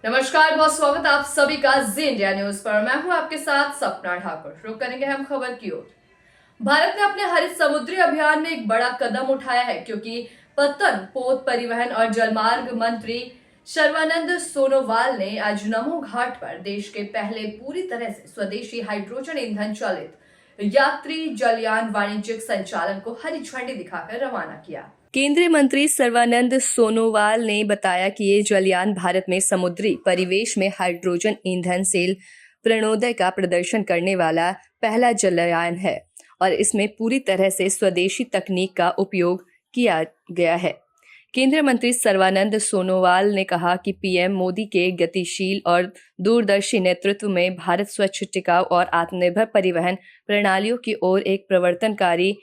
नमस्कार, बहुत स्वागत आप सभी का जी इंडिया न्यूज पर। मैं हूं आपके साथ सपना ठाकुर। रुक करेंगे हम खबर की ओर। भारत ने अपने हरित समुद्री अभियान में एक बड़ा कदम उठाया है, क्योंकि पत्तन, पोत, परिवहन और जलमार्ग मंत्री सर्बानंद सोनोवाल ने आज नमो घाट पर देश के पहले पूरी तरह से स्वदेशी हाइड्रोजन ईंधन चालित यात्री जलयान वाणिज्यिक संचालन को हरी झंडी दिखाकर रवाना किया। केंद्रीय मंत्री सर्बानंद सोनोवाल ने बताया कि ये जलयान भारत में समुद्री परिवेश में हाइड्रोजन ईंधन सेल प्रणोदय का प्रदर्शन करने वाला पहला जलयान है और इसमें पूरी तरह से स्वदेशी तकनीक का उपयोग किया गया है। केंद्रीय मंत्री सर्बानंद सोनोवाल ने कहा कि पीएम मोदी के गतिशील और दूरदर्शी नेतृत्व में भारत स्वच्छ, टिकाऊ और आत्मनिर्भर परिवहन प्रणालियों की ओर एक प्रवर्तनकारी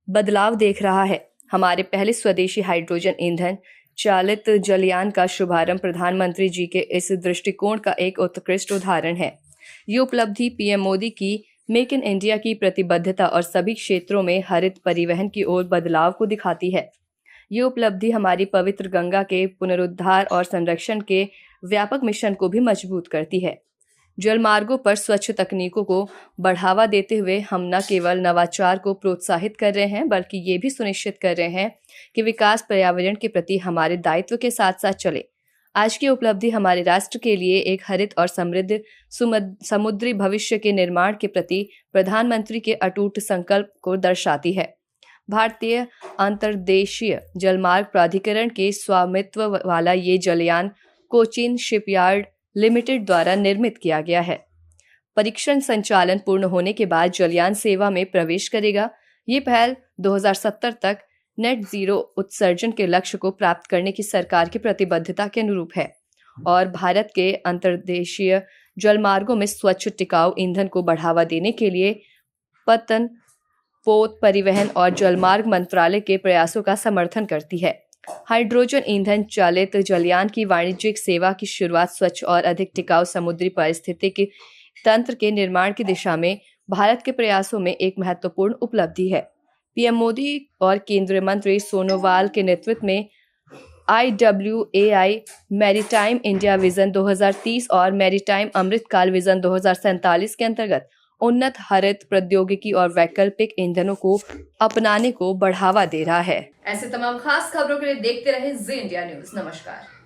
बदलाव देख रहा है। हमारे पहले स्वदेशी हाइड्रोजन ईंधन चालित जलयान का शुभारंभ प्रधानमंत्री जी के इस दृष्टिकोण का एक उत्कृष्ट उदाहरण है। ये उपलब्धि पीएम मोदी की मेक इन इंडिया की प्रतिबद्धता और सभी क्षेत्रों में हरित परिवहन की ओर बदलाव को दिखाती है। ये उपलब्धि हमारी पवित्र गंगा के पुनरुद्धार और संरक्षण के व्यापक मिशन को भी मजबूत करती है। जलमार्गों पर स्वच्छ तकनीकों को बढ़ावा देते हुए हम न केवल नवाचार को प्रोत्साहित कर रहे हैं, बल्कि ये भी सुनिश्चित कर रहे हैं कि विकास पर्यावरण के प्रति हमारे दायित्व के साथ साथ चले। आज की उपलब्धि हमारे राष्ट्र के लिए एक हरित और समृद्ध समुद्री भविष्य के निर्माण के प्रति प्रधानमंत्री के अटूट संकल्प को दर्शाती है। भारतीय अंतर्देशीय जलमार्ग प्राधिकरण के स्वामित्व वाला ये जलयान कोचीन शिपयार्ड लिमिटेड द्वारा निर्मित किया गया है। परीक्षण संचालन पूर्ण होने के बाद जलयान सेवा में प्रवेश करेगा। ये पहल 2070 तक नेट जीरो उत्सर्जन के लक्ष्य को प्राप्त करने की सरकार की प्रतिबद्धता के अनुरूप है और भारत के अंतर्देशीय जलमार्गों में स्वच्छ, टिकाऊ ईंधन को बढ़ावा देने के लिए पत्तन, पोत, परिवहन और जलमार्ग मंत्रालय के प्रयासों का समर्थन करती है। हाइड्रोजन ईंधन चालित जलयान की वाणिज्यिक सेवा की शुरुआत स्वच्छ और अधिक टिकाऊ समुद्री पारिस्थितिकी तंत्र के निर्माण की दिशा में भारत के प्रयासों में एक महत्वपूर्ण उपलब्धि है। पीएम मोदी और केंद्रीय मंत्री सोनोवाल के नेतृत्व में IWAI मैरीटाइम इंडिया विजन 2030 और मैरीटाइम अमृतकाल विजन 2047 के अंतर्गत उन्नत हरित प्रौद्योगिकी और वैकल्पिक ईंधनों को अपनाने को बढ़ावा दे रहा है। ऐसे तमाम खास खबरों के लिए देखते रहे जी इंडिया न्यूज। नमस्कार।